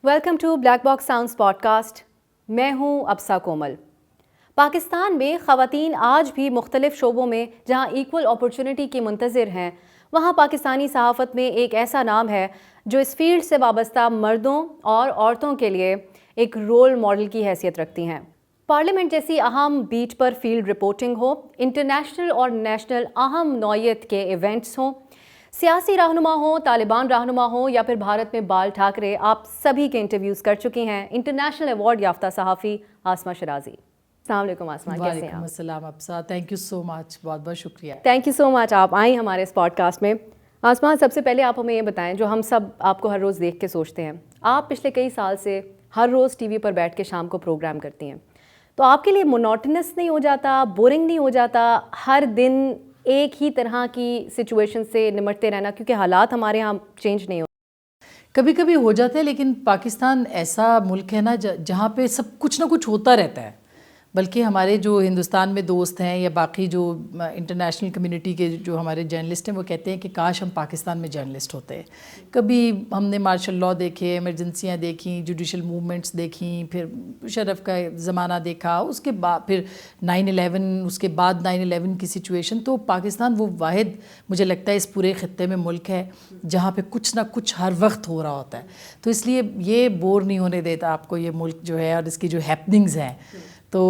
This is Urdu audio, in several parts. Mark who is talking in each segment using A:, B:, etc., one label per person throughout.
A: Welcome to Black Box Sounds podcast. میں ہوں ابسا کومل. پاکستان میں خواتین آج بھی مختلف شعبوں میں جہاں ایکول اپرچونٹی کی منتظر ہیں، وہاں پاکستانی صحافت میں ایک ایسا نام ہے جو اس فیلڈ سے وابستہ مردوں اور عورتوں کے لیے ایک رول ماڈل کی حیثیت رکھتی ہیں. پارلیمنٹ جیسی اہم بیٹ پر فیلڈ رپورٹنگ ہو، انٹرنیشنل اور نیشنل اہم نوعیت کے ایونٹس ہوں، سیاسی رہنما ہوں، طالبان رہنما ہوں یا پھر بھارت میں بال ٹھاکرے، آپ سبھی کے انٹرویوز کر چکی ہیں انٹرنیشنل ایوارڈ یافتہ صحافی آسما شرازی. السلام علیکم آسما، کیسے ہیں آپ؟
B: وعلیکم السلام ابسا، تھینک یو سو مچ، بہت بہت شکریہ.
A: تھینک یو سو مچ آپ آئیں ہمارے اس پوڈ کاسٹ میں. آسما، سب سے پہلے آپ ہمیں یہ بتائیں، جو ہم سب آپ کو ہر روز دیکھ کے سوچتے ہیں، آپ پچھلے کئی سال سے ہر روز ٹی وی پر بیٹھ کے شام کو پروگرام کرتی ہیں، تو آپ کے لیے مونوٹنس نہیں ہو جاتا، بورنگ نہیں ہو جاتا ہر دن ایک ہی طرح کی سچویشن سے نمٹتے رہنا، کیونکہ حالات ہمارے ہاں چینج نہیں ہوتے؟
B: کبھی کبھی ہو جاتا ہے، لیکن پاکستان ایسا ملک ہے نا جہاں پہ سب کچھ نہ کچھ ہوتا رہتا ہے. بلکہ ہمارے جو ہندوستان میں دوست ہیں یا باقی جو انٹرنیشنل کمیونٹی کے جو ہمارے جرنلسٹ ہیں، وہ کہتے ہیں کہ کاش ہم پاکستان میں جرنلسٹ ہوتے. کبھی ہم نے مارشل لاء دیکھے، ایمرجنسیاں دیکھیں، جوڈیشل موومنٹس دیکھیں، پھر شرف کا زمانہ دیکھا، اس کے بعد پھر 9/11، اس کے بعد 9/11 کی سچویشن. تو پاکستان وہ واحد مجھے لگتا ہے اس پورے خطے میں ملک ہے جہاں پہ کچھ نہ کچھ ہر وقت ہو رہا ہوتا ہے. تو اس لیے یہ بور نہیں ہونے دیتا آپ کو یہ ملک جو ہے اور اس کی جو ہیپننگز ہیں. تو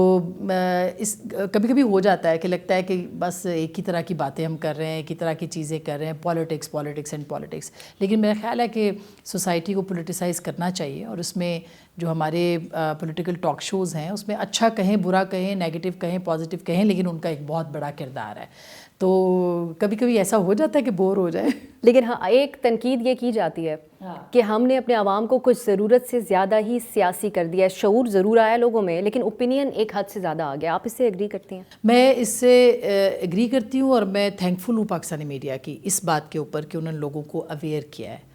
B: اس کبھی کبھی ہو جاتا ہے کہ لگتا ہے کہ بس ایک ہی طرح کی باتیں ہم کر رہے ہیں، ایک ہی طرح کی چیزیں کر رہے ہیں، پالیٹکس اینڈ پالیٹکس. لیکن میرا خیال ہے کہ سوسائٹی کو پولیٹیسائز کرنا چاہیے، اور اس میں جو ہمارے پولیٹیکل ٹاک شوز ہیں اس میں اچھا کہیں، برا کہیں، نیگیٹو کہیں، پازیٹیو کہیں، لیکن ان کا ایک بہت بڑا کردار ہے. تو کبھی کبھی ایسا ہو جاتا ہے کہ بور ہو جائے.
A: لیکن ہاں، ایک تنقید یہ کی جاتی ہے کہ ہم نے اپنے عوام کو کچھ ضرورت سے زیادہ ہی سیاسی کر دیا ہے. شعور ضرور آیا لوگوں میں، لیکن اوپینین ایک حد سے زیادہ آ گیا. آپ اس سے ایگری کرتی ہیں؟
B: میں اس سے ایگری کرتی ہوں، اور میں تھینکفل ہوں پاکستانی میڈیا کی اس بات کے اوپر کہ انہوں نے لوگوں کو اویئر کیا ہے،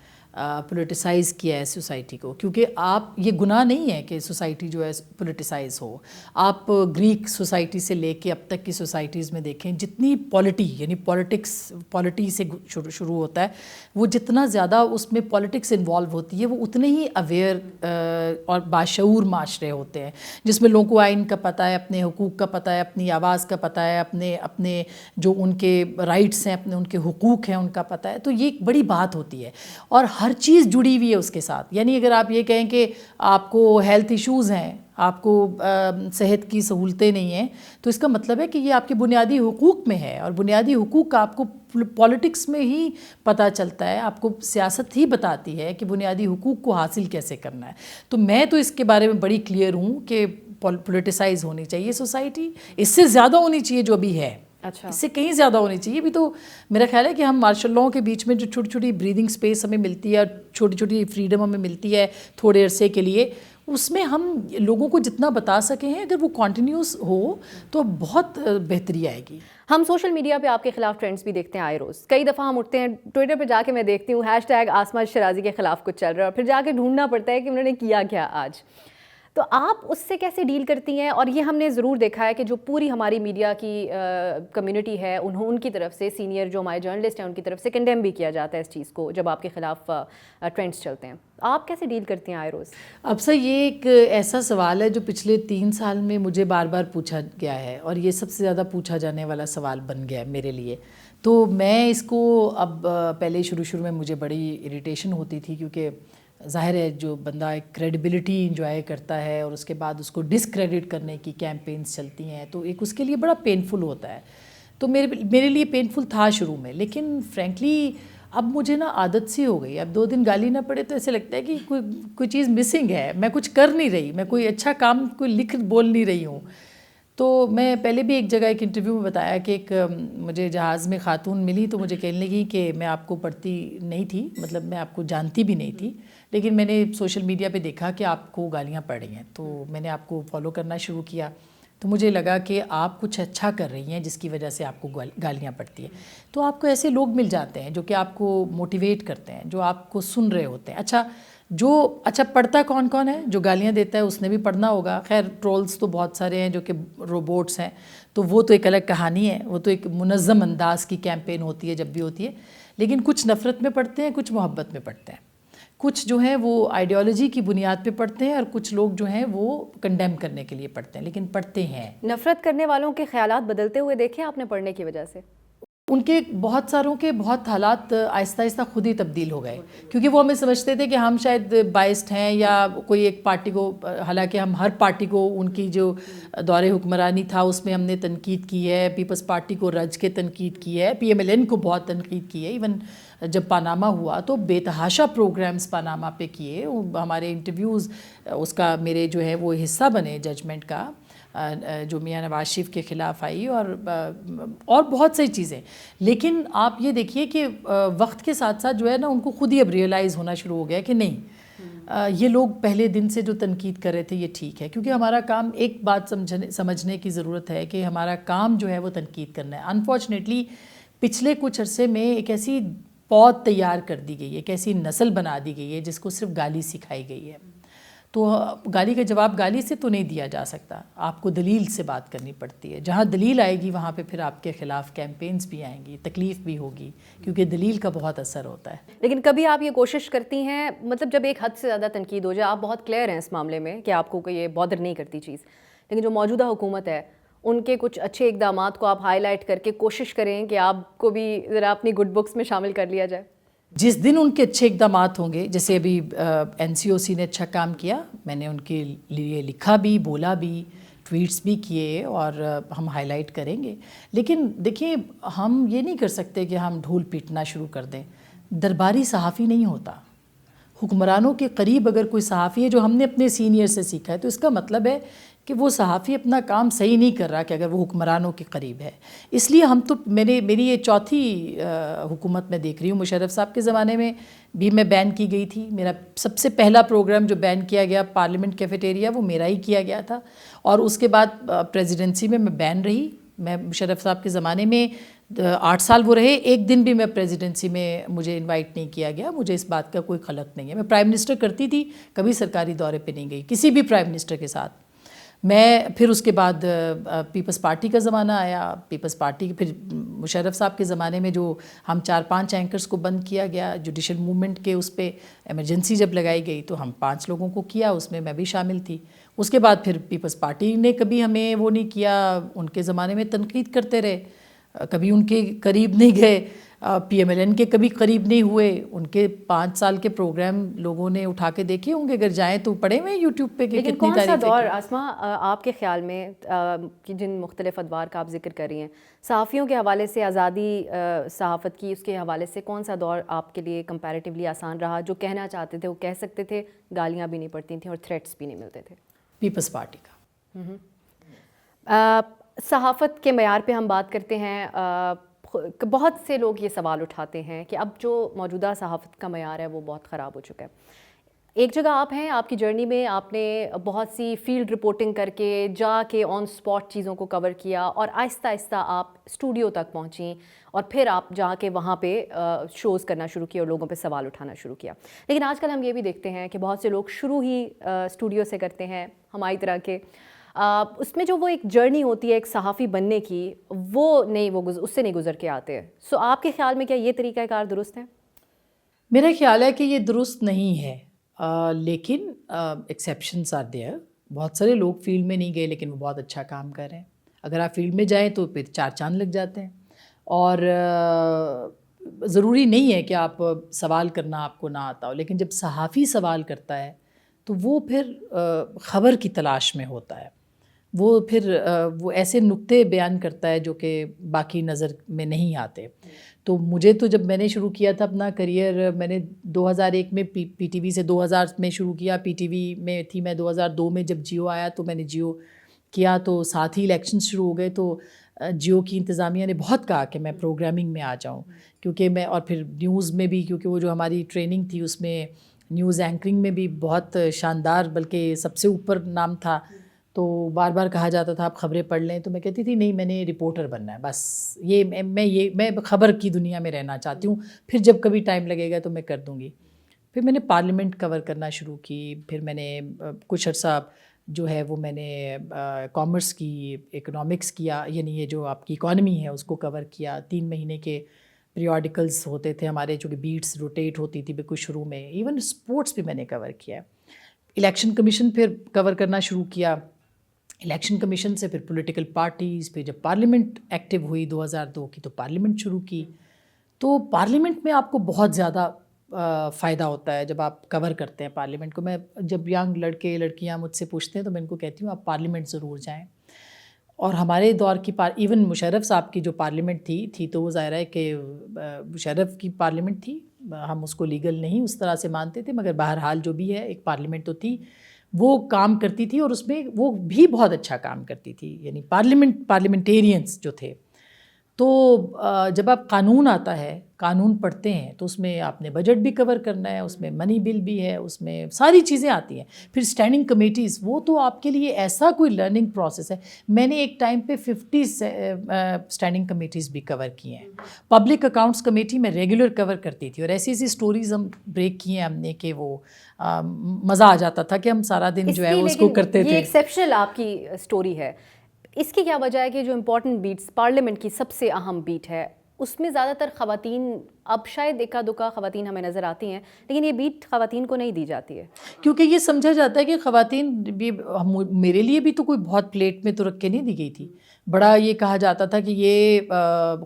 B: پولیٹیسائز کیا ہے سوسائٹی کو. کیونکہ آپ یہ گناہ نہیں ہے کہ سوسائٹی جو ہے پولیٹیسائز ہو. آپ گریک سوسائٹی سے لے کے اب تک کی سوسائٹیز میں دیکھیں، جتنی پالیٹی یعنی پالیٹی سے شروع ہوتا ہے، وہ جتنا زیادہ اس میں پالیٹکس انوالو ہوتی ہے، وہ اتنے ہی اویئر اور باشعور معاشرے ہوتے ہیں، جس میں لوگوں کو آئین کا پتہ ہے، اپنے حقوق کا پتہ ہے، اپنی آواز کا پتہ ہے، اپنے جو ان کے رائٹس ہیں، ان کے حقوق ہیں، ان کا پتہ ہے. تو یہ ایک بڑی بات ہوتی ہے، اور ہر چیز جڑی ہوئی ہے اس کے ساتھ. یعنی اگر آپ یہ کہیں کہ آپ کو ہیلتھ ایشوز ہیں، آپ کو صحت کی سہولتیں نہیں ہیں، تو اس کا مطلب ہے کہ یہ آپ کے بنیادی حقوق میں ہے، اور بنیادی حقوق کا آپ کو پالیٹکس میں ہی پتہ چلتا ہے. آپ کو سیاست ہی بتاتی ہے کہ بنیادی حقوق کو حاصل کیسے کرنا ہے. تو میں تو اس کے بارے میں بڑی کلیئر ہوں کہ پولیٹیسائز ہونی چاہیے سوسائٹی، اس سے زیادہ ہونی چاہیے جو ابھی ہے.
A: اچھا،
B: اس سے کہیں زیادہ ہونی چاہیے. ابھی تو میرا خیال ہے کہ ہم مارشل لاء کے بیچ میں جو چھوٹی چھوٹی بریدنگ سپیس ہمیں ملتی ہے، چھوٹی چھوٹی فریڈم ہمیں ملتی ہے تھوڑے عرصے کے لیے، اس میں ہم لوگوں کو جتنا بتا سکے ہیں، اگر وہ کنٹینیوس ہو تو بہت بہتری آئے گی.
A: ہم سوشل میڈیا پہ آپ کے خلاف ٹرینڈز بھی دیکھتے ہیں آئے روز. کئی دفعہ ہم اٹھتے ہیں ٹویٹر پہ جا کے، میں دیکھتی ہوں #آسما شرازی کے خلاف کچھ چل رہا ہے، اور پھر جا کے ڈھونڈنا پڑتا ہے کہ انہوں نے کیا کیا آج. تو آپ اس سے کیسے ڈیل کرتی ہیں؟ اور یہ ہم نے ضرور دیکھا ہے کہ جو پوری ہماری میڈیا کی کمیونٹی ہے، ان کی طرف سے، سینئر جو ہمارے جرنلسٹ ہیں ان کی طرف سے کنڈیم بھی کیا جاتا ہے اس چیز کو جب آپ کے خلاف ٹرینڈز چلتے ہیں. آپ کیسے ڈیل کرتی ہیں آئے روز؟
B: اب سر، یہ ایک ایسا سوال ہے جو پچھلے 3 سال میں مجھے بار بار پوچھا گیا ہے، اور یہ سب سے زیادہ پوچھا جانے والا سوال بن گیا ہے میرے لیے. تو میں اس کو اب پہلے شروع میں مجھے بڑی اریٹیشن ہوتی تھی، کیونکہ ظاہر ہے جو بندہ ایک کریڈیبلٹی انجوائے کرتا ہے اور اس کے بعد اس کو ڈسکریڈٹ کرنے کی کیمپینز چلتی ہیں، تو ایک اس کے لیے بڑا پینفل ہوتا ہے. تو میرے لیے پینفل تھا شروع میں، لیکن فرینکلی اب مجھے نا عادت سی ہو گئی. اب 2 دن گالی نہ پڑے تو ایسے لگتا ہے کہ کوئی چیز مسنگ ہے، میں کچھ کر نہیں رہی، میں کوئی اچھا کام لکھ بول نہیں رہی ہوں. تو میں پہلے بھی ایک جگہ ایک انٹرویو میں بتایا کہ ایک مجھے جہاز میں خاتون ملی، تو مجھے کہنے لگی کہ میں آپ کو پڑھتی نہیں تھی، مطلب میں آپ کو جانتی بھی نہیں تھی، لیکن میں نے سوشل میڈیا پہ دیکھا کہ آپ کو گالیاں پڑ رہی ہیں، تو میں نے آپ کو فالو کرنا شروع کیا. تو مجھے لگا کہ آپ کچھ اچھا کر رہی ہیں جس کی وجہ سے آپ کو گالیاں پڑتی ہیں. تو آپ کو ایسے لوگ مل جاتے ہیں جو کہ آپ کو موٹیویٹ کرتے ہیں، جو آپ کو سن رہے ہوتے ہیں. اچھا پڑھتا کون ہے؟ جو گالیاں دیتا ہے اس نے بھی پڑھنا ہوگا. خیر، ٹرولز تو بہت سارے ہیں جو کہ روبوٹس ہیں، تو وہ تو ایک الگ کہانی ہے، وہ تو ایک منظم انداز کی کیمپین ہوتی ہے جب بھی ہوتی ہے. لیکن کچھ نفرت میں پڑھتے ہیں، کچھ محبت میں پڑھتے ہیں. کچھ جو ہیں وہ آئیڈیالوجی کی بنیاد پہ پڑھتے ہیں اور کچھ لوگ جو ہیں وہ کنڈیم کرنے کے لیے پڑھتے ہیں، لیکن پڑھتے ہیں۔
A: نفرت کرنے والوں کے خیالات بدلتے ہوئے دیکھے آپ نے پڑھنے کی وجہ سے؟
B: ان کے بہت ساروں کے بہت حالات آہستہ آہستہ خود ہی تبدیل ہو گئے، کیونکہ وہ ہمیں سمجھتے تھے کہ ہم شاید بائسڈ ہیں یا کوئی ایک پارٹی کو، حالانکہ ہم ہر پارٹی کو ان کی جو دور حکمرانی تھا اس میں ہم نے تنقید کی ہے، پیپلز پارٹی کو رج کے تنقید کی ہے، PMLN کو بہت تنقید کی ہے، ایون جب پاناما ہوا تو بے تحاشا پروگرامز پاناما پہ کیے، ہمارے انٹرویوز اس کا میرے جو ہے وہ حصہ بنے ججمنٹ کا، جو میاں نواز شریف کے خلاف آئی، اور بہت سی چیزیں۔ لیکن آپ یہ دیکھیے کہ وقت کے ساتھ ساتھ جو ہے نا ان کو خود ہی اب ریئلائز ہونا شروع ہو گیا کہ نہیں، یہ لوگ پہلے دن سے جو تنقید کر رہے تھے یہ ٹھیک ہے، کیونکہ ہمارا کام، ایک بات سمجھنے کی ضرورت ہے کہ ہمارا کام جو ہے وہ تنقید کرنا ہے۔ انفارچونیٹلی پچھلے کچھ عرصے میں ایک ایسی پود تیار کر دی گئی ہے، ایک ایسی نسل بنا دی گئی ہے جس کو صرف گالی سکھائی گئی ہے، تو گالی کا جواب گالی سے تو نہیں دیا جا سکتا، آپ کو دلیل سے بات کرنی پڑتی ہے، جہاں دلیل آئے گی وہاں پہ پھر آپ کے خلاف کیمپینز بھی آئیں گی، تکلیف بھی ہوگی، کیونکہ دلیل کا بہت اثر ہوتا ہے۔
A: لیکن کبھی آپ یہ کوشش کرتی ہیں، مطلب جب ایک حد سے زیادہ تنقید ہو جائے، آپ بہت کلیئر ہیں اس معاملے میں کہ آپ کو کوئی یہ بادر نہیں کرتی چیز، لیکن جو موجودہ حکومت ہے ان کے کچھ اچھے اقدامات کو آپ ہائی لائٹ کر کے کوشش کریں کہ آپ کو بھی ذرا اپنی گڈ بکس میں شامل کر لیا جائے؟
B: جس دن ان کے اچھے اقدامات ہوں گے، جیسے ابھی NCOC نے اچھا کام کیا، میں نے ان کے لیے لکھا بھی، بولا بھی، ٹویٹس بھی کیے، اور ہم ہائی لائٹ کریں گے۔ لیکن دیکھیں، ہم یہ نہیں کر سکتے کہ ہم ڈھول پیٹنا شروع کر دیں، درباری صحافی نہیں ہوتا۔ حکمرانوں کے قریب اگر کوئی صحافی ہے، جو ہم نے اپنے سینئر سے سیکھا ہے، تو اس کا مطلب ہے کہ وہ صحافی اپنا کام صحیح نہیں کر رہا، کہ اگر وہ حکمرانوں کے قریب ہے۔ اس لیے ہم تو، میری یہ چوتھی حکومت میں دیکھ رہی ہوں۔ مشرف صاحب کے زمانے میں بھی میں بین کی گئی تھی، میرا سب سے پہلا پروگرام جو بین کیا گیا پارلیمنٹ کیفیٹیریا، وہ میرا ہی کیا گیا تھا، اور اس کے بعد پریزیڈنسی میں بین رہی۔ میں مشرف صاحب کے زمانے میں 8 سال وہ رہے، ایک دن بھی میں پریزیڈنسی میں مجھے انوائٹ نہیں کیا گیا، مجھے اس بات کا کوئی خلق نہیں ہے۔ میں پرائم منسٹر کرتی تھی، کبھی سرکاری دورے پہ نہیں گئی کسی بھی پرائم منسٹر کے ساتھ۔ میں پھر اس کے بعد پیپلز پارٹی کا زمانہ آیا، پیپلز پارٹی پھر مشرف صاحب کے زمانے میں جو ہم 4-5 اینکرز کو بند کیا گیا جوڈیشل موومنٹ کے، اس پہ ایمرجنسی جب لگائی گئی تو ہم 5 لوگوں کو کیا، اس میں بھی شامل تھی۔ اس کے بعد پھر پیپلز پارٹی نے کبھی ہمیں وہ نہیں کیا، ان کے زمانے میں تنقید کرتے رہے، کبھی ان کے قریب نہیں گئے، PMLN کے کبھی قریب نہیں ہوئے، ان کے 5 سال کے پروگرام لوگوں نے اٹھا کے دیکھے ہوں گے، اگر جائیں تو پڑے ہوئے یوٹیوب پہ کہ
A: لیکن
B: کتنی
A: کون سا
B: تعریفیں
A: دور آسما آپ کے خیال میں، کہ جن مختلف ادوار کا آپ ذکر کر رہی ہیں، صحافیوں کے حوالے سے، آزادی صحافت کی، اس کے حوالے سے کون سا دور آپ کے لیے کمپیریٹیولی آسان رہا؟ جو کہنا چاہتے تھے وہ کہہ سکتے تھے، گالیاں بھی نہیں پڑتی تھیں اور تھریٹس بھی نہیں ملتے تھے؟
B: پیپلز پارٹی کا۔
A: صحافت کے معیار پہ ہم بات کرتے ہیں، بہت سے لوگ یہ سوال اٹھاتے ہیں کہ اب جو موجودہ صحافت کا معیار ہے وہ بہت خراب ہو چکا ہے۔ ایک جگہ آپ ہیں، آپ کی جرنی میں آپ نے بہت سی فیلڈ رپورٹنگ کر کے، جا کے آن سپاٹ چیزوں کو کور کیا، اور آہستہ آہستہ آپ اسٹوڈیو تک پہنچیں، اور پھر آپ جا کے وہاں پہ شوز کرنا شروع کیا اور لوگوں پہ سوال اٹھانا شروع کیا۔ لیکن آج کل ہم یہ بھی دیکھتے ہیں کہ بہت سے لوگ شروع ہی اسٹوڈیو سے کرتے ہیں، ہماری طرح کے، اس میں جو وہ ایک جرنی ہوتی ہے ایک صحافی بننے کی، وہ اس سے نہیں گزر کے آتے۔ سو آپ کے خیال میں کیا یہ طریقہ کار درست ہے؟
B: میرا خیال ہے کہ یہ درست نہیں ہے، لیکن ایکسیپشنس آر دیئر۔ بہت سارے لوگ فیلڈ میں نہیں گئے لیکن وہ بہت اچھا کام کر رہے ہیں۔ اگر آپ فیلڈ میں جائیں تو پھر 4 چاند لگ جاتے ہیں، اور ضروری نہیں ہے کہ آپ سوال کرنا آپ کو نہ آتا ہو، لیکن جب صحافی سوال کرتا ہے تو وہ پھر خبر کی تلاش میں ہوتا ہے، وہ پھر وہ ایسے نکتے بیان کرتا ہے جو کہ باقی نظر میں نہیں آتے۔ تو مجھے تو جب میں نے شروع کیا تھا اپنا کریئر، میں نے 2001 میں پی ٹی وی سے 2000 میں شروع کیا، پی ٹی وی میں تھی میں 2002 میں، جب جیو آیا تو میں نے جیو کیا، تو ساتھ ہی الیکشنز شروع ہو گئے، تو جیو کی انتظامیہ نے بہت کہا کہ میں پروگرامنگ میں آ جاؤں، کیونکہ میں، اور پھر نیوز میں بھی، کیونکہ وہ جو ہماری ٹریننگ تھی اس میں نیوز اینکرنگ میں بھی بہت شاندار، بلکہ سب سے اوپر نام تھا، تو بار بار کہا جاتا تھا آپ خبریں پڑھ لیں، تو میں کہتی تھی نہیں، میں نے رپورٹر بننا ہے بس، میں خبر کی دنیا میں رہنا چاہتی ہوں، پھر جب کبھی ٹائم لگے گا تو میں کر دوں گی۔ پھر میں نے پارلیمنٹ کور کرنا شروع کی، پھر میں نے کچھ عرصہ جو ہے وہ میں نے کامرس کی، اکنامکس کیا، یعنی یہ جو آپ کی اکانومی ہے اس کو کور کیا، 3 مہینے کے پیریوڈیکلس ہوتے تھے ہمارے جو کہ بیٹس روٹیٹ ہوتی تھی بالکل شروع میں. ایون اسپورٹس بھی میں نے کور کیا ہے. الیکشن کمیشن پھر کور کرنا شروع کیا. الیکشن کمیشن سے پھر پولیٹیکل پارٹیز, پھر جب پارلیمنٹ ایکٹیو ہوئی 2002 کی تو پارلیمنٹ شروع کی. تو پارلیمنٹ میں آپ کو بہت زیادہ فائدہ ہوتا ہے جب آپ کور کرتے ہیں پارلیمنٹ کو. میں جب ینگ لڑکے لڑکیاں مجھ سے پوچھتے ہیں تو میں ان کو کہتی ہوں آپ پارلیمنٹ ضرور جائیں. اور ہمارے دور کی ایون مشرف صاحب کی جو پارلیمنٹ تھی تو وہ ظاہر ہے کہ مشرف کی پارلیمنٹ تھی, ہم اس کو لیگل نہیں اس طرح سے مانتے تھے, مگر بہرحال جو بھی ہے ایک پارلیمنٹ تو تھی, وہ کام کرتی تھی اور اس میں وہ بھی بہت اچھا کام کرتی تھی. یعنی پارلیمنٹیرینس جو تھے. تو جب آپ قانون آتا ہے, قانون پڑھتے ہیں تو اس میں آپ نے بجٹ بھی کور کرنا ہے, اس میں منی بل بھی ہے, اس میں ساری چیزیں آتی ہیں. پھر اسٹینڈنگ کمیٹیز, وہ تو آپ کے لیے ایسا کوئی لرننگ پروسیس ہے. میں نے ایک ٹائم پہ 50 اسٹینڈنگ کمیٹیز بھی کور کی ہیں. پبلک اکاؤنٹس کمیٹی میں ریگولر کور کرتی تھی, اور ایسی ایسی اسٹوریز ہم بریک کی ہیں ہم نے کہ وہ مزہ آ جاتا تھا کہ ہم سارا دن جو ہے وہ اس کو کرتے تھے.
A: یہ ایکسیپشنل آپ کی اسٹوری ہے. اس کی کیا وجہ ہے کہ جو امپورٹنٹ بیٹس پارلیمنٹ کی سب سے اہم بیٹ ہے اس میں زیادہ تر خواتین, اب شاید اکا دکا خواتین ہمیں نظر آتی ہیں, لیکن یہ بیٹ خواتین کو نہیں دی جاتی ہے
B: کیونکہ یہ سمجھا جاتا ہے کہ خواتین بھی, میرے لیے بھی تو کوئی بہت پلیٹ میں تو رکھ کے نہیں دی گئی تھی. بڑا یہ کہا جاتا تھا کہ یہ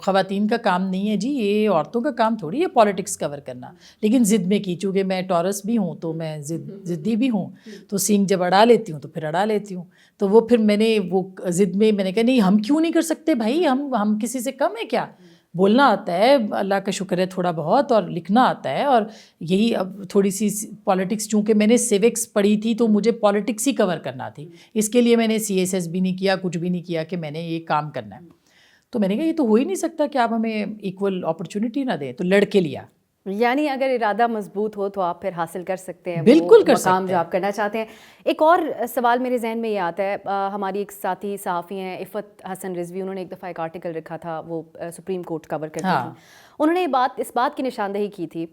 B: خواتین کا کام نہیں ہے جی, یہ عورتوں کا کام تھوڑی ہے پالیٹکس کور کرنا. لیکن ضد میں کی, چونکہ میں ٹورس بھی ہوں تو میں ضدی بھی ہوں, تو سینگ جب اڑا لیتی ہوں تو پھر اڑا لیتی ہوں. تو وہ پھر میں نے وہ ضد میں نے کہا نہیں, ہم کیوں نہیں کر سکتے بھائی, ہم کسی سے کم ہے کیا. بولنا آتا ہے, اللہ کا شکر ہے تھوڑا بہت, اور لکھنا آتا ہے. اور یہی اب تھوڑی سی پالیٹکس, چونکہ میں نے سیوکس پڑھی تھی تو مجھے پالیٹکس ہی کور کرنا تھی, اس کے لیے میں نے CSS بھی نہیں کیا, کچھ بھی نہیں کیا کہ میں نے یہ کام کرنا ہے. تو میں نے کہا یہ تو ہو ہی نہیں سکتا کہ آپ ہمیں ایکول اپرچونٹی نہ دیں, تو لڑ کے لیا.
A: یعنی اگر ارادہ مضبوط ہو تو آپ پھر حاصل کر سکتے ہیں
B: بالکل کر
A: مقام
B: سکتے
A: جو آپ کرنا چاہتے ہیں. ایک اور سوال میرے ذہن میں یہ آتا ہے, ہماری ایک ساتھی صحافی ہیں عفت حسن رضوی, انہوں نے ایک دفعہ ایک آرٹیکل رکھا تھا, وہ سپریم کورٹ کور کرتی تھی. انہوں نے اس بات کی نشاندہی کی تھی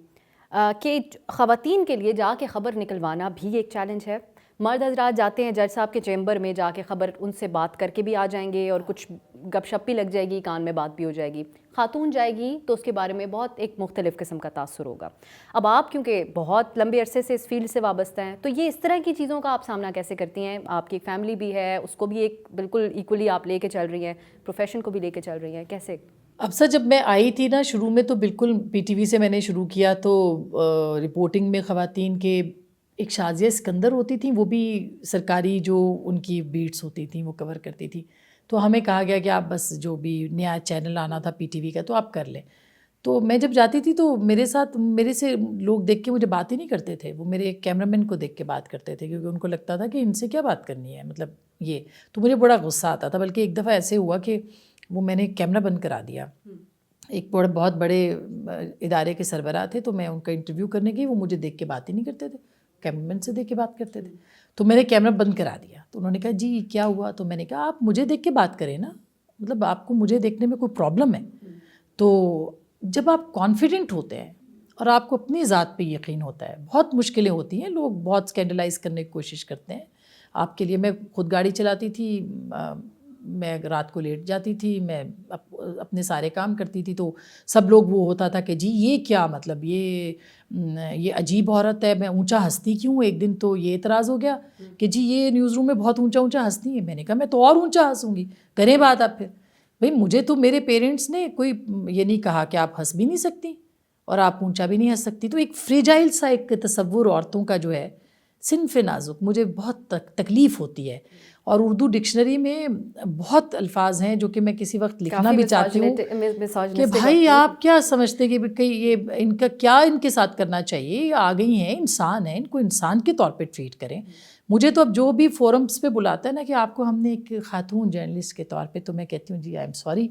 A: کہ خواتین کے لیے جا کے خبر نکلوانا بھی ایک چیلنج ہے. مرد حضرات جاتے ہیں جج صاحب کے چیمبر میں, جا کے خبر ان سے بات کر کے بھی آ جائیں گے اور کچھ گپ شپ بھی لگ جائے گی, کان میں بات بھی ہو جائے گی. خاتون جائے گی تو اس کے بارے میں بہت ایک مختلف قسم کا تاثر ہوگا. اب آپ کیونکہ بہت لمبے عرصے سے اس فیلڈ سے وابستہ ہیں, تو یہ اس طرح کی چیزوں کا آپ سامنا کیسے کرتی ہیں؟ آپ کی ایک فیملی بھی ہے, اس کو بھی ایک بالکل ایکولی آپ لے کے چل رہی ہیں, پروفیشن کو بھی لے کے چل رہی ہیں, کیسے؟
B: اب سر جب میں آئی تھی نا شروع میں تو بالکل PTV سے میں نے شروع کیا, تو رپورٹنگ میں خواتین کے ایک شازیہ اسکندر ہوتی تھیں, وہ بھی سرکاری جو ان کی بیٹس ہوتی تھیں وہ کور کرتی تھی. تو ہمیں کہا گیا کہ آپ بس جو بھی نیا چینل آنا تھا PTV کا تو آپ کر لیں. تو میں جب جاتی تھی تو میرے سے لوگ دیکھ کے مجھے بات ہی نہیں کرتے تھے, وہ میرے کیمرہ مین کو دیکھ کے بات کرتے تھے, کیونکہ ان کو لگتا تھا کہ ان سے کیا بات کرنی ہے, مطلب یہ. تو مجھے بڑا غصہ آتا تھا, بلکہ ایک دفعہ ایسے ہوا کہ وہ میں نے کیمرہ بند کرا دیا. ایک بہت بڑے ادارے کے سربراہ تھے, تو میں ان کا انٹرویو کرنے گئی, وہ مجھے دیکھ کے بات ہی نہیں کرتے تھے, کیمرہ مین سے دیکھ کے بات کرتے تھے. تو میں نے کیمرہ بند کرا دیا. تو انہوں نے کہا جی کیا ہوا؟ تو میں نے کہا آپ مجھے دیکھ کے بات کریں نا, مطلب آپ کو مجھے دیکھنے میں کوئی پرابلم ہے؟ تو جب آپ کانفیڈنٹ ہوتے ہیں اور آپ کو اپنی ذات پہ یقین ہوتا ہے, بہت مشکلیں ہوتی ہیں, لوگ بہت اسکینڈلائز کرنے کی کوشش کرتے ہیں آپ کے لیے. میں خود گاڑی چلاتی تھی, میں رات کو لیٹ جاتی تھی, میں اپنے سارے کام کرتی تھی, تو سب لوگ وہ ہوتا تھا کہ جی یہ کیا مطلب یہ عجیب عورت ہے, میں اونچا ہنستی کیوں. ایک دن تو یہ اعتراض ہو گیا کہ جی یہ نیوز روم میں بہت اونچا ہنستی ہیں. میں نے کہا میں تو اور اونچا ہنسوں گی, کریں بات آپ پھر. بھئی مجھے تو میرے پیرنٹس نے کوئی یہ نہیں کہا کہ آپ ہنس بھی نہیں سکتی اور آپ اونچا بھی نہیں ہنس سکتی. تو ایک فریجائل سا ایک تصور عورتوں کا جو ہے, صنف نازک, مجھے بہت تکلیف ہوتی ہے. اور اردو ڈکشنری میں بہت الفاظ ہیں جو کہ میں کسی وقت لکھنا بھی چاہتی ہوں کہ بھائی آپ کیا سمجھتے کہ یہ ان کا کیا ان کے ساتھ کرنا چاہیے, یہ آ گئی ہیں, انسان ہیں, ان کو انسان کے طور پہ ٹریٹ کریں. مجھے تو اب جو بھی فورمز پہ بلاتا ہے نا کہ آپ کو ہم نے ایک خاتون جرنلسٹ کے طور پہ, تو میں کہتی ہوں جی آئی ایم سوری,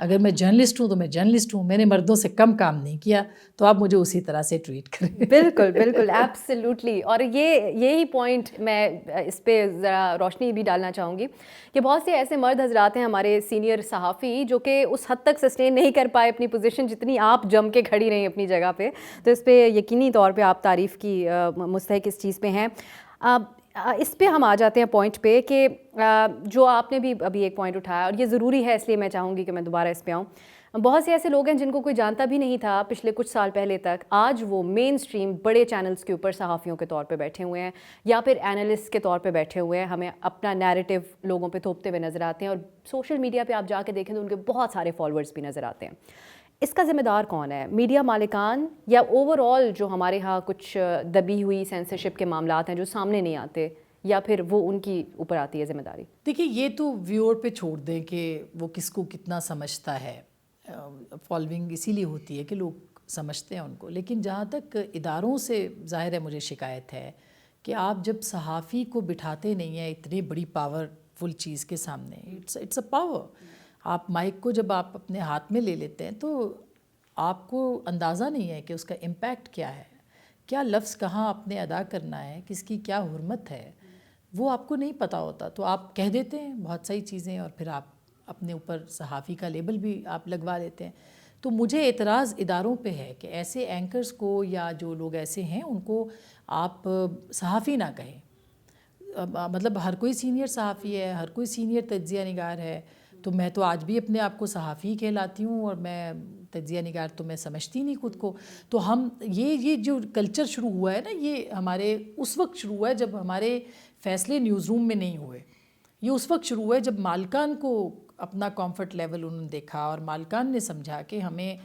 B: اگر میں جرنلسٹ ہوں تو میں جرنلسٹ ہوں, میں نے مردوں سے کم کام نہیں کیا, تو آپ مجھے اسی طرح سے ٹریٹ کریں.
A: بالکل بالکل ایبسلیوٹلی. اور یہی پوائنٹ میں اس پہ ذرا روشنی بھی ڈالنا چاہوں گی کہ بہت سے ایسے مرد حضرات ہیں ہمارے سینئر صحافی جو کہ اس حد تک سسٹین نہیں کر پائے اپنی پوزیشن جتنی آپ جم کے کھڑی رہیں اپنی جگہ پہ. تو اس پہ یقینی طور پہ آپ تعریف کی مستحق اس چیز پہ ہیں. اس پہ ہم آ جاتے ہیں پوائنٹ پہ کہ جو آپ نے بھی ابھی ایک پوائنٹ اٹھایا اور یہ ضروری ہے، اس لیے میں چاہوں گی کہ میں دوبارہ اس پہ آؤں. بہت سے ایسے لوگ ہیں جن کو کوئی جانتا بھی نہیں تھا پچھلے کچھ سال پہلے تک، آج وہ مین اسٹریم بڑے چینلز کے اوپر صحافیوں کے طور پہ بیٹھے ہوئے ہیں یا پھر اینالسٹ کے طور پہ بیٹھے ہوئے ہیں، ہمیں اپنا نیریٹو لوگوں پہ تھوپتے ہوئے نظر آتے ہیں، اور سوشل میڈیا پہ آپ جا کے دیکھیں تو ان کے بہت سارے فالوورز بھی نظر آتے ہیں. اس کا ذمہ دار کون ہے؟ میڈیا مالکان یا اوور آل جو ہمارے ہاں کچھ دبی ہوئی سینسرشپ کے معاملات ہیں جو سامنے نہیں آتے، یا پھر وہ ان کی اوپر آتی ہے ذمہ داری؟
B: دیکھیے یہ تو ویور پہ چھوڑ دیں کہ وہ کس کو کتنا سمجھتا ہے. فالوئنگ اسی لیے ہوتی ہے کہ لوگ سمجھتے ہیں ان کو. لیکن جہاں تک اداروں سے ظاہر ہے مجھے شکایت ہے کہ آپ جب صحافی کو بٹھاتے نہیں ہیں اتنی بڑی پاورفل چیز کے سامنے، اٹس اے پاور. آپ مائک کو جب آپ اپنے ہاتھ میں لے لیتے ہیں تو آپ کو اندازہ نہیں ہے کہ اس کا امپیکٹ کیا ہے، کیا لفظ کہاں آپ نے ادا کرنا ہے، کس کی کیا حرمت ہے، وہ آپ کو نہیں پتہ ہوتا. تو آپ کہہ دیتے ہیں بہت ساری چیزیں اور پھر آپ اپنے اوپر صحافی کا لیبل بھی آپ لگوا دیتے ہیں. تو مجھے اعتراض اداروں پہ ہے کہ ایسے اینکرز کو یا جو لوگ ایسے ہیں ان کو آپ صحافی نہ کہیں. مطلب ہر کوئی سینئر صحافی ہے، ہر کوئی سینئر تجزیہ نگار ہے. تو میں تو آج بھی اپنے آپ کو صحافی کہلاتی ہوں اور میں تجزیہ نگار تو میں سمجھتی نہیں خود کو. تو ہم یہ جو کلچر شروع ہوا ہے نا، یہ ہمارے اس وقت شروع ہوا ہے جب ہمارے فیصلے نیوز روم میں نہیں ہوئے. یہ اس وقت شروع ہوا ہے جب مالکان کو اپنا کمفرٹ لیول انہوں نے دیکھا اور مالکان نے سمجھا کہ ہمیں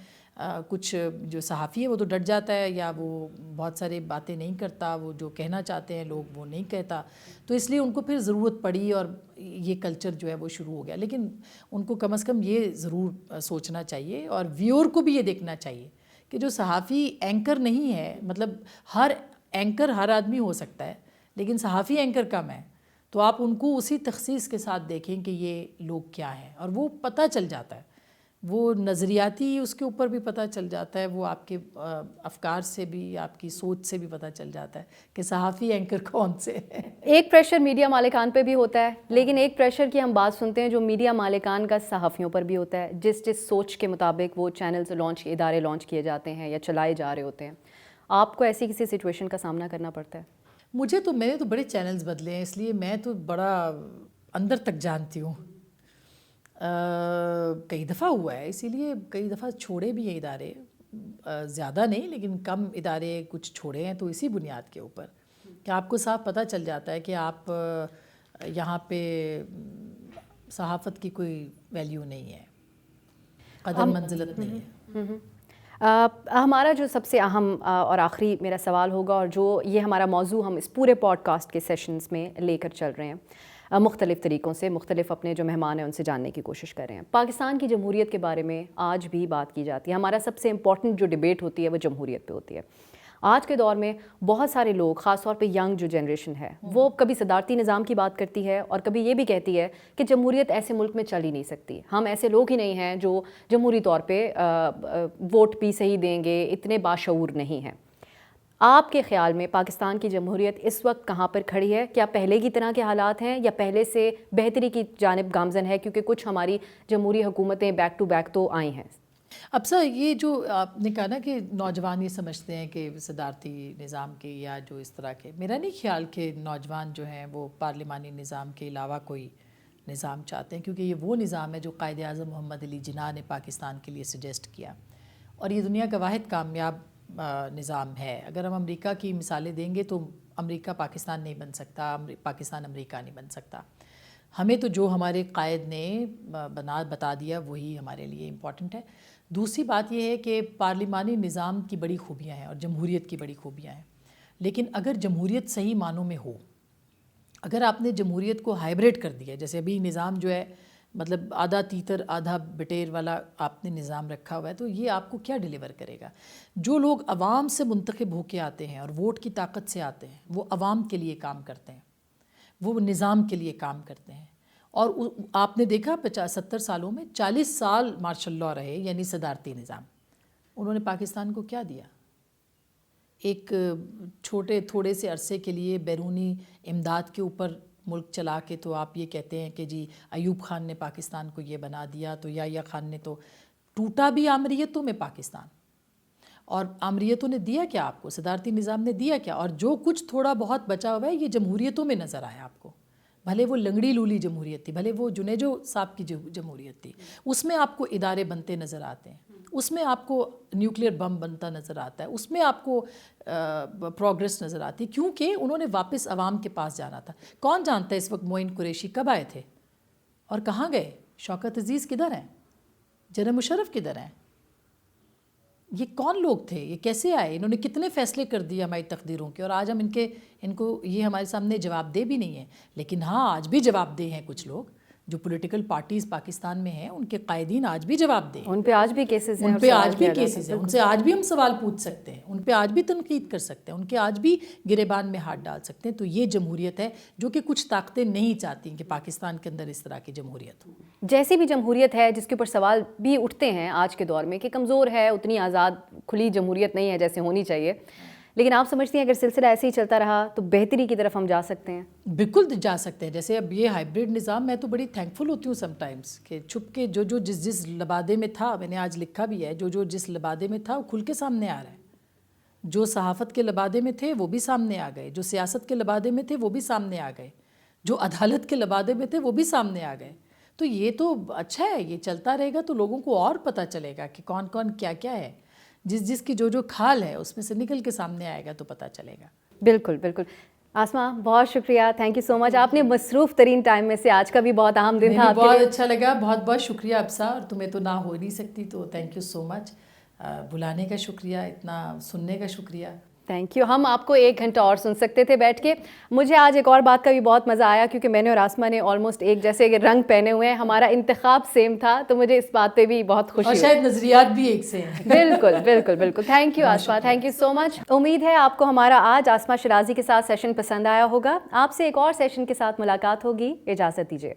B: کچھ جو صحافی ہے وہ تو ڈٹ جاتا ہے یا وہ بہت سارے باتیں نہیں کرتا، وہ جو کہنا چاہتے ہیں لوگ وہ نہیں کہتا. تو اس لیے ان کو پھر ضرورت پڑی اور یہ کلچر جو ہے وہ شروع ہو گیا. لیکن ان کو کم از کم یہ ضرور سوچنا چاہیے اور ویور کو بھی یہ دیکھنا چاہیے کہ جو صحافی اینکر نہیں ہے، مطلب ہر اینکر ہر آدمی ہو سکتا ہے لیکن صحافی اینکر کم ہے. تو آپ ان کو اسی تخصیص کے ساتھ دیکھیں کہ یہ لوگ کیا ہیں اور وہ پتہ چل جاتا ہے. وہ نظریاتی اس کے اوپر بھی پتہ چل جاتا ہے، وہ آپ کے افکار سے بھی، آپ کی سوچ سے بھی پتہ چل جاتا ہے کہ صحافی اینکر کون سے ہیں.
A: ایک پریشر میڈیا مالکان پہ بھی ہوتا ہے، لیکن ایک پریشر کی ہم بات سنتے ہیں جو میڈیا مالکان کا صحافیوں پر بھی ہوتا ہے، جس سوچ کے مطابق وہ چینلز ادارے لانچ کیے جاتے ہیں یا چلائے جا رہے ہوتے ہیں. آپ کو ایسی کسی سچویشن کا سامنا کرنا پڑتا ہے؟
B: میں نے تو بڑے چینلز بدلے ہیں، اس لیے میں تو بڑا اندر تک جانتی ہوں. کئی دفعہ ہوا ہے، اسی لیے کئی دفعہ چھوڑے بھی ہیں ادارے، زیادہ نہیں لیکن کم ادارے کچھ چھوڑے ہیں. تو اسی بنیاد کے اوپر کہ آپ کو صاف پتہ چل جاتا ہے کہ آپ یہاں پہ صحافت کی کوئی ویلیو نہیں ہے، قدر منزلت نہیں ہے.
A: ہمارا جو سب سے اہم اور آخری میرا سوال ہوگا، اور جو یہ ہمارا موضوع ہم اس پورے پوڈ کاسٹ کے سیشنز میں لے کر چل رہے ہیں، مختلف طریقوں سے مختلف اپنے جو مہمان ہیں ان سے جاننے کی کوشش کر رہے ہیں. پاکستان کی جمہوریت کے بارے میں آج بھی بات کی جاتی ہے. ہمارا سب سے امپورٹنٹ جو ڈیبیٹ ہوتی ہے وہ جمہوریت پہ ہوتی ہے. آج کے دور میں بہت سارے لوگ، خاص طور پہ ینگ جو جنریشن ہے، وہ کبھی صدارتی نظام کی بات کرتی ہے اور کبھی یہ بھی کہتی ہے کہ جمہوریت ایسے ملک میں چل ہی نہیں سکتی. ہم ایسے لوگ ہی نہیں ہیں جو جمہوری طور پہ ووٹ بھی صحیح دیں گے، اتنے باشعور نہیں ہیں. آپ کے خیال میں پاکستان کی جمہوریت اس وقت کہاں پر کھڑی ہے؟ کیا پہلے کی طرح کے حالات ہیں یا پہلے سے بہتری کی جانب گامزن ہے؟ کیونکہ کچھ ہماری جمہوری حکومتیں بیک ٹو بیک تو آئی ہیں.
B: ابسا، یہ جو آپ نے کہا نا کہ نوجوان یہ سمجھتے ہیں کہ صدارتی نظام کے یا جو اس طرح کے، میرا نہیں خیال کہ نوجوان جو ہیں وہ پارلیمانی نظام کے علاوہ کوئی نظام چاہتے ہیں، کیونکہ یہ وہ نظام ہے جو قائد اعظم محمد علی جناح نے پاکستان کے لیے سجیسٹ کیا اور یہ دنیا کا واحد کامیاب نظام ہے. اگر ہم امریکہ کی مثالیں دیں گے تو امریکہ پاکستان نہیں بن سکتا، پاکستان امریکہ نہیں بن سکتا. ہمیں تو جو ہمارے قائد نے بتا دیا وہی ہمارے لیے امپورٹنٹ ہے. دوسری بات یہ ہے کہ پارلیمانی نظام کی بڑی خوبیاں ہیں اور جمہوریت کی بڑی خوبیاں ہیں، لیکن اگر جمہوریت صحیح معنوں میں ہو، اگر آپ نے جمہوریت کو ہائبریڈ کر دیا، جیسے ابھی نظام جو ہے مطلب آدھا تیتر آدھا بٹیر والا آپ نے نظام رکھا ہوا ہے، تو یہ آپ کو کیا ڈیلیور کرے گا؟ جو لوگ عوام سے منتخب ہو کے آتے ہیں اور ووٹ کی طاقت سے آتے ہیں، وہ عوام کے لیے کام کرتے ہیں، وہ نظام کے لیے کام کرتے ہیں. اور آپ نے دیکھا 70 سالوں میں 40 سال مارشل لاء رہے، یعنی صدارتی نظام. انہوں نے پاکستان کو کیا دیا؟ ایک تھوڑے سے عرصے کے لیے بیرونی امداد کے اوپر ملک چلا کے تو آپ یہ کہتے ہیں کہ جی ایوب خان نے پاکستان کو یہ بنا دیا، تو یا خان نے تو ٹوٹا بھی آمریتوں میں پاکستان. اور آمریتوں نے دیا کیا آپ کو, صدارتی نظام نے دیا کیا, اور جو کچھ تھوڑا بہت بچا ہوا ہے یہ جمہوریتوں میں نظر آیا آپ کو. بھلے وہ لنگڑی لولی جمہوریت تھی, بھلے وہ جنیجو صاحب کی جمہوریت تھی, اس میں آپ کو ادارے بنتے نظر آتے ہیں, اس میں آپ کو نیوکلیئر بم بنتا نظر آتا ہے, اس میں آپ کو پروگریس نظر آتی ہے, کیونکہ انہوں نے واپس عوام کے پاس جانا تھا. کون جانتا ہے اس وقت معین قریشی کب آئے تھے اور کہاں گئے, شوکت عزیز کدھر ہیں, جنرل مشرف کدھر ہیں, یہ کون لوگ تھے, یہ کیسے آئے, انہوں نے کتنے فیصلے کر دیے ہماری تقدیروں کے, اور آج ہم ان کو یہ ہمارے سامنے جواب دہ بھی نہیں ہے. لیکن ہاں آج بھی جواب دہ ہیں کچھ لوگ جو پولیٹیکل پارٹیز پاکستان میں ہیں, ان کے قائدین آج بھی جواب دہ ہیں,
A: ان پہ آج بھی کیسز ہیں,
B: ان پہ آج بھی کیسز ہیں, ان سے آج بھی ہم سوال پوچھ سکتے ہیں, ان پہ آج بھی تنقید کر سکتے ہیں, ان کے آج بھی گریبان میں ہاتھ ڈال سکتے ہیں. تو یہ جمہوریت ہے جو کہ کچھ طاقتیں نہیں چاہتی کہ پاکستان کے اندر اس طرح کی جمہوریت ہو.
A: جیسی بھی جمہوریت ہے جس کے اوپر سوال بھی اٹھتے ہیں آج کے دور میں کہ کمزور ہے, اتنی آزاد کھلی جمہوریت نہیں ہے جیسے ہونی چاہیے, لیکن آپ سمجھتی ہیں اگر سلسلہ ایسے ہی چلتا رہا تو بہتری کی طرف ہم جا سکتے ہیں؟
B: بالکل جا سکتے ہیں. جیسے اب یہ ہائبریڈ نظام, میں تو بڑی تھینکفل ہوتی ہوں سم ٹائمز کہ چھپ کے جو جس لبادے میں تھا, میں نے آج لکھا بھی ہے, جو جس لبادے میں تھا وہ کھل کے سامنے آ رہا ہے. جو صحافت کے لبادے میں تھے وہ بھی سامنے آ گئے, جو سیاست کے لبادے میں تھے وہ بھی سامنے آ گئے, جو عدالت کے لبادے میں تھے وہ بھی سامنے آ گئے. تو یہ تو اچھا ہے, یہ چلتا رہے گا تو لوگوں کو اور پتہ چلے گا کہ کون کون کیا کیا ہے, جس کی جو کھال ہے اس میں سے نکل کے سامنے آئے گا تو پتہ چلے گا.
A: بالکل بالکل. آسما بہت شکریہ, تھینک یو سو مچ. آپ نے مصروف ترین ٹائم میں سے آج کا بھی بہت اہم دن تھا,
B: بہت اچھا لگا, بہت بہت شکریہ ابسا, اور تمہیں تو نہ ہو نہیں سکتی, تو تھینک یو سو مچ. بلانے کا شکریہ, اتنا سننے کا شکریہ.
A: Thank you. ہم آپ کو 1 گھنٹہ اور سن سکتے تھے بیٹھ کے. مجھے آج ایک اور بات کا بھی بہت مزہ آیا کیونکہ میں نے اور آسما نے آلموسٹ ایک جیسے رنگ پہنے ہوئے ہیں, ہمارا انتخاب سیم تھا, تو مجھے اس بات پہ بھی بہت خوشی,
B: اور شاید نظریات بھی ایک سے ہیں.
A: بالکل بالکل بالکل. Thank you Asma, thank you so much. امید ہے آپ کو ہمارا آج آسما شرازی کے ساتھ سیشن پسند آیا ہوگا. آپ سے ایک اور سیشن کے ساتھ ملاقات ہوگی. اجازت دیجیے.